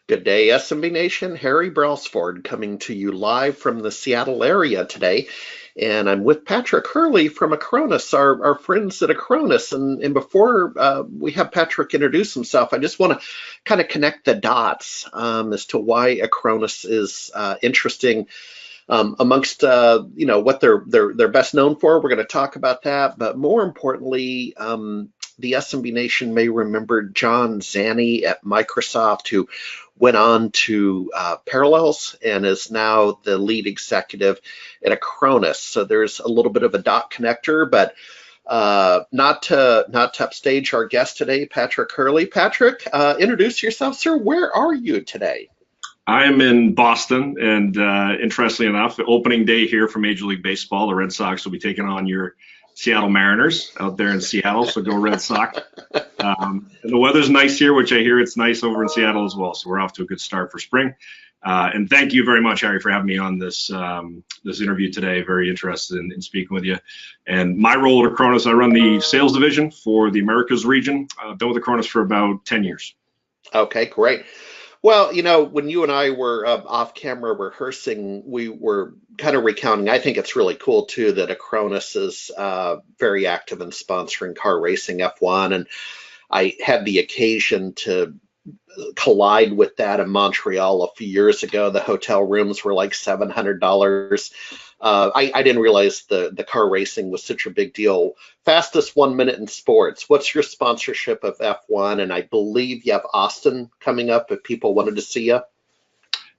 Good day, SMB Nation. Harry Brailsford coming to you live from the Seattle area today. And I'm with Patrick Hurley from Acronis, our friends at Acronis. And before we have Patrick introduce himself, I just want to kind of connect the dots as to why Acronis is interesting amongst what they're best known for. We're going to talk about that, but more importantly, the SMB Nation may remember John Zanni at Microsoft, who went on to Parallels and is now the lead executive at Acronis. So there's a little bit of a dot connector, but not to upstage our guest today, Patrick Hurley. Patrick, introduce yourself, sir. Where are you today? I'm in Boston, and interestingly enough, the opening day here for Major League Baseball, the Red Sox will be taking on your Seattle Mariners out there in Seattle, so go Red Sox. And the weather's nice here, which I hear it's nice over in Seattle as well, so we're off to a good start for spring. And thank you very much, Harry, for having me on this this interview today. Very interested in speaking with you. And my role at Acronis, I run the sales division for the Americas region. I've been with Acronis for about 10 years. Okay, great. Well, when you and I were off camera rehearsing, we were kind of recounting. I think it's really cool, too, that Acronis is very active in sponsoring car racing F1. And I had the occasion to collide with that in Montreal a few years ago. The hotel rooms were like $700. I didn't realize the car racing was such a big deal. Fastest 1 minute in sports. What's your sponsorship of F1? And I believe you have Austin coming up if people wanted to see you.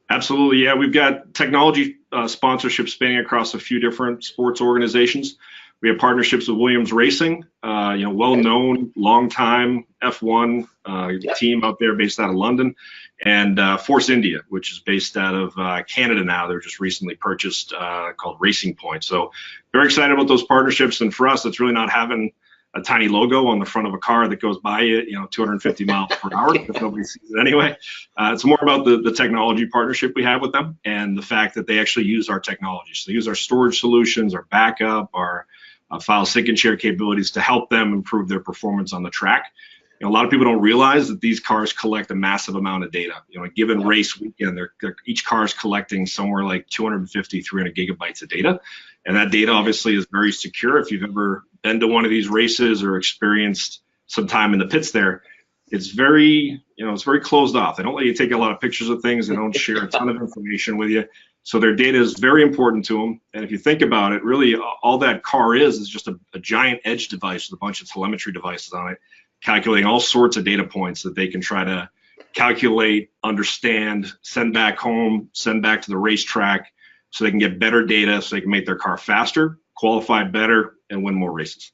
Absolutely, yeah. We've got technology sponsorship spanning across a few different sports organizations. We have partnerships with Williams Racing, well-known, long-time F1 team out there based out of London, and Force India, which is based out of Canada now. They're just recently purchased called Racing Point. So very excited about those partnerships. And for us, it's really not having a tiny logo on the front of a car that goes by you, 250 miles per hour, if nobody sees it anyway. It's more about the technology partnership we have with them and the fact that they actually use our technology. So they use our storage solutions, our backup, our file sync and share capabilities to help them improve their performance on the track. A lot of people don't realize that these cars collect a massive amount of data. A given race weekend, each car is collecting somewhere like 250, 300 gigabytes of data. And that data obviously is very secure. If you've ever been to one of these races or experienced some time in the pits there, it's very closed off. They don't let you take a lot of pictures of things. They don't share a ton of information with you. So their data is very important to them. And if you think about it, really all that car is just a giant edge device with a bunch of telemetry devices on it, calculating all sorts of data points that they can try to calculate, understand, send back home, send back to the racetrack so they can get better data so they can make their car faster, qualify better, and win more races.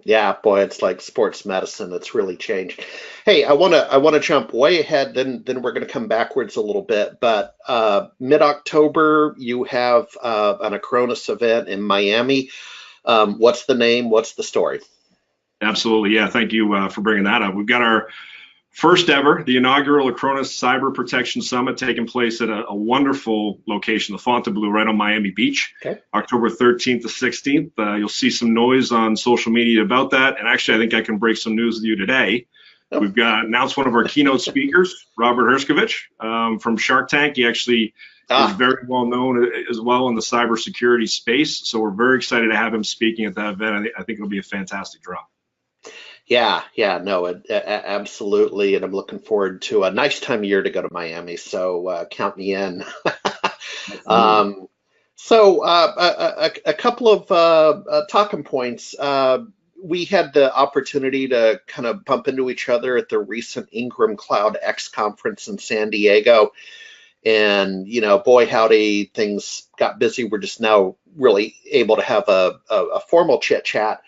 Yeah, boy, it's like sports medicine. It's really changed. Hey, I want to jump way ahead. Then we're going to come backwards a little bit. But mid-October, you have an Acronis event in Miami. What's the name? What's the story? Absolutely, yeah. Thank you for bringing that up. We've got our first ever, the inaugural Acronis Cyber Protection Summit taking place at a wonderful location, the Fontainebleau, right on Miami Beach, okay. October 13th to 16th. You'll see some noise on social media about that. And actually, I think I can break some news with you today. Oh. We've got announced one of our keynote speakers, Robert Hershkovich from Shark Tank. He actually is very well known as well in the cybersecurity space. So we're very excited to have him speaking at that event. I think it'll be a fantastic draw. Yeah, no, absolutely, and I'm looking forward to a nice time of year to go to Miami, so count me in. So a couple of talking points. We had the opportunity to kind of bump into each other at the recent Ingram Cloud X conference in San Diego, and boy howdy, things got busy. We're just now really able to have a formal chit chat.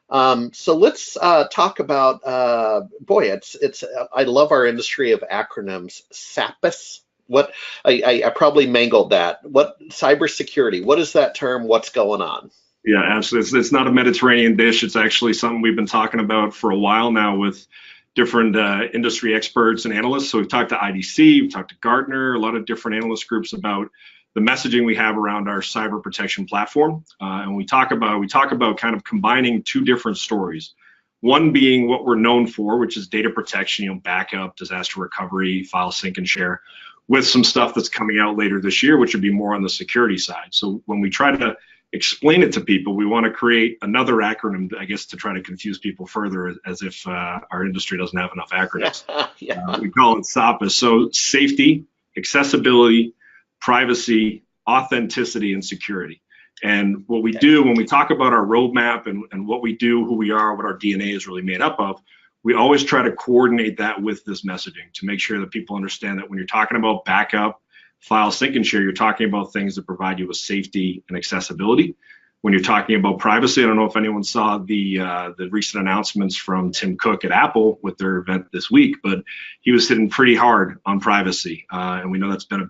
So let's talk about, I love our industry of acronyms. SAPAS. What I probably mangled that. What cybersecurity? What is that term? What's going on? Yeah, absolutely. It's not a Mediterranean dish. It's actually something we've been talking about for a while now with different industry experts and analysts. So we've talked to IDC, we've talked to Gartner, a lot of different analyst groups about the messaging we have around our cyber protection platform. And we talk about kind of combining two different stories. One being what we're known for, which is data protection, backup, disaster recovery, file sync and share, with some stuff that's coming out later this year, which would be more on the security side. So when we try to explain it to people, we want to create another acronym, I guess, to try to confuse people further, as if our industry doesn't have enough acronyms. Yeah. We call it SAPAS. So safety, accessibility, privacy, authenticity, and security. And what we do when we talk about our roadmap and what we do, who we are, what our DNA is really made up of, we always try to coordinate that with this messaging to make sure that people understand that when you're talking about backup, file sync and share, you're talking about things that provide you with safety and accessibility. When you're talking about privacy, I don't know if anyone saw the recent announcements from Tim Cook at Apple with their event this week, but he was hitting pretty hard on privacy, and we know that's been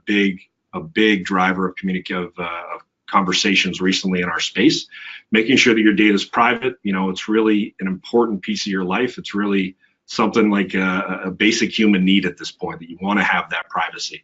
a big driver of conversations recently in our space. Making sure that your data is private, it's really an important piece of your life. It's really something like a basic human need at this point, that you want to have that privacy.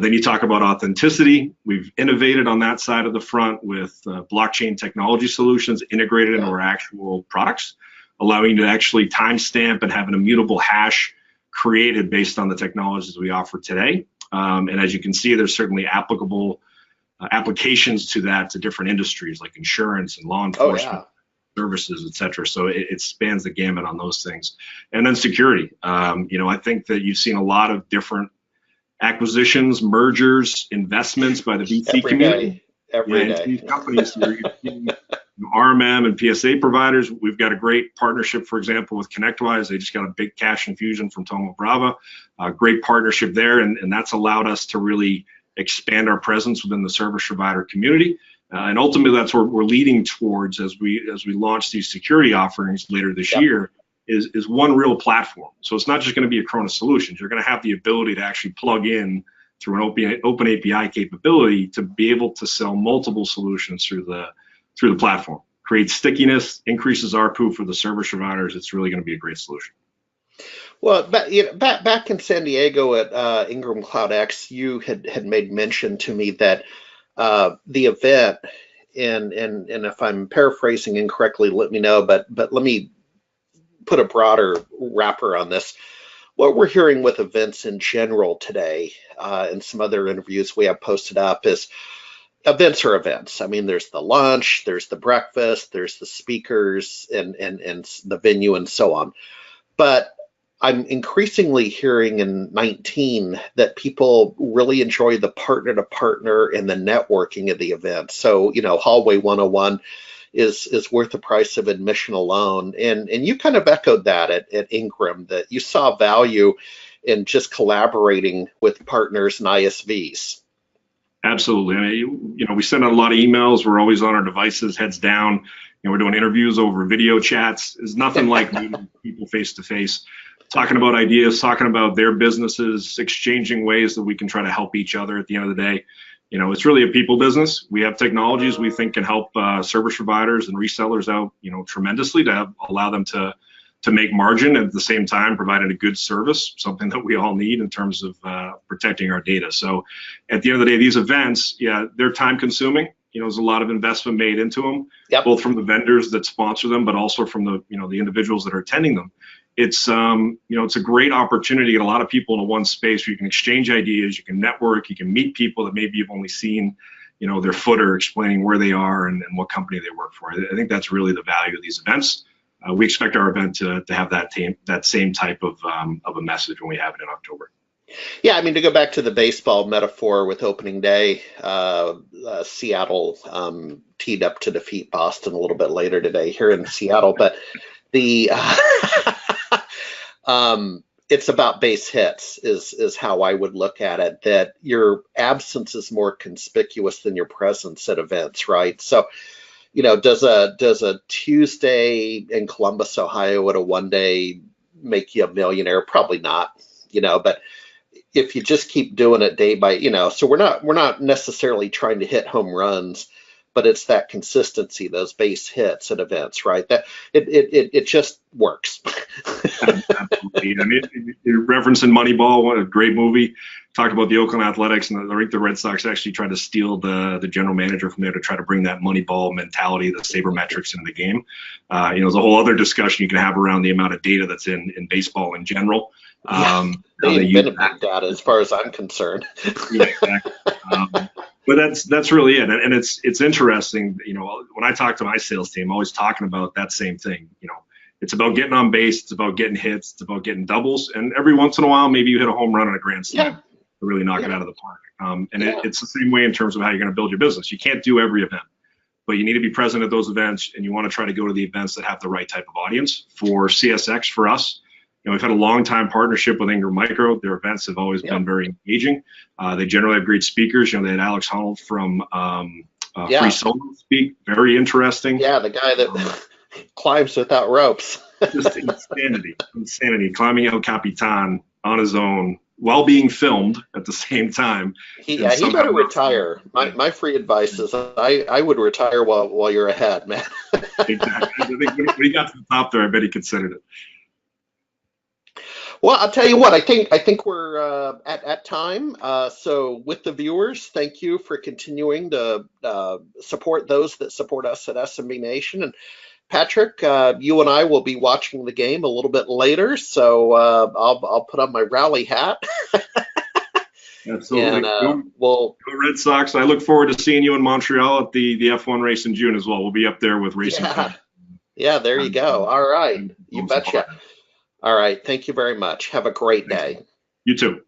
Then you talk about authenticity. We've innovated on that side of the front with blockchain technology solutions integrated into our actual products, allowing you to actually timestamp and have an immutable hash created based on the technologies we offer today. And as you can see, there's certainly applicable applications to that to different industries like insurance and law enforcement. Services, et cetera. So it spans the gamut on those things. And then security. I think that you've seen a lot of different acquisitions, mergers, investments by the VC community. Every day. These companies, you're seeing RMM and PSA providers. We've got a great partnership, for example, with ConnectWise. They just got a big cash infusion from Thoma Brava. Great partnership there, and that's allowed us to really expand our presence within the service provider community. And ultimately, that's what we're leading towards as we launch these security offerings later this year, is one real platform. So it's not just going to be Acronis solutions. You're going to have the ability to actually plug in through an open API capability to be able to sell multiple solutions through the platform. Creates stickiness, increases ARPU for the service providers. It's really going to be a great solution. Well, back in San Diego at Ingram Cloud X, you had made mention to me that the event, and if I'm paraphrasing incorrectly, let me know, but let me put a broader wrapper on this. What we're hearing with events in general today, and some other interviews we have posted up, is events are events. I mean, there's the lunch, there's the breakfast, there's the speakers and the venue and so on. But I'm increasingly hearing in 19 that people really enjoy the partner to partner and the networking of the event. So, Hallway 101 is worth the price of admission alone. And you kind of echoed that at Ingram, that you saw value in just collaborating with partners and ISVs. Absolutely. I mean, we send out a lot of emails. We're always on our devices, heads down. We're doing interviews over video chats. There's nothing like meeting people face to face, talking about ideas, talking about their businesses, exchanging ways that we can try to help each other at the end of the day. It's really a people business. We have technologies we think can help service providers and resellers out, tremendously to allow them to make margin at the same time providing a good service, something that we all need in terms of protecting our data. So at the end of the day, these events, they're time consuming. There's a lot of investment made into them, both from the vendors that sponsor them, but also from the individuals that are attending them. It's it's a great opportunity to get a lot of people into one space where you can exchange ideas, you can network, you can meet people that maybe you've only seen, their footer explaining where they are and what company they work for. I think that's really the value of these events. We expect our event to have that same type of a message when we have it in October. Yeah, I mean, to go back to the baseball metaphor with opening day, Seattle teed up to defeat Boston a little bit later today here in Seattle, but the it's about base hits is how I would look at it, that your absence is more conspicuous than your presence at events, right? So, does a Tuesday in Columbus, Ohio at a one day make you a millionaire? Probably not, but if you just keep doing it day by, so we're not necessarily trying to hit home runs, but it's that consistency, those base hits at events, right? That it just works. Absolutely. I mean, you're referencing Moneyball, what a great movie. Talked about the Oakland Athletics, and I think the Red Sox actually tried to steal the general manager from there to try to bring that Moneyball mentality, the sabermetrics into the game. There's a whole other discussion you can have around the amount of data that's in baseball in general. They invented big data, as far as I'm concerned. Yeah, exactly. But that's really it, and it's interesting. When I talk to my sales team, I'm always talking about that same thing. It's about getting on base, it's about getting hits, it's about getting doubles, and every once in a while, maybe you hit a home run on a grand slam to really knock it out of the park. It's the same way in terms of how you're going to build your business. You can't do every event, but you need to be present at those events, and you want to try to go to the events that have the right type of audience. For CSX, for us, we've had a long time partnership with Ingram Micro. Their events have always been very engaging. They generally have great speakers. They had Alex Honnold from Free Solo speak. Very interesting. Yeah, the guy that climbs without ropes. Just insanity. Climbing El Capitan on his own while being filmed at the same time. He better retire. My free advice is I would retire while you're ahead, man. Exactly. I think when he got to the top there, I bet he considered it. Well, I'll tell you what, I think we're at time. So with the viewers, thank you for continuing to support those that support us at SMB Nation. And Patrick, you and I will be watching the game a little bit later, so I'll put on my rally hat. Absolutely. And, go Red Sox. I look forward to seeing you in Montreal at the F1 race in June as well. We'll be up there with racing. Yeah, there you go. All right. You betcha. All right. Thank you very much. Have a great day. You too.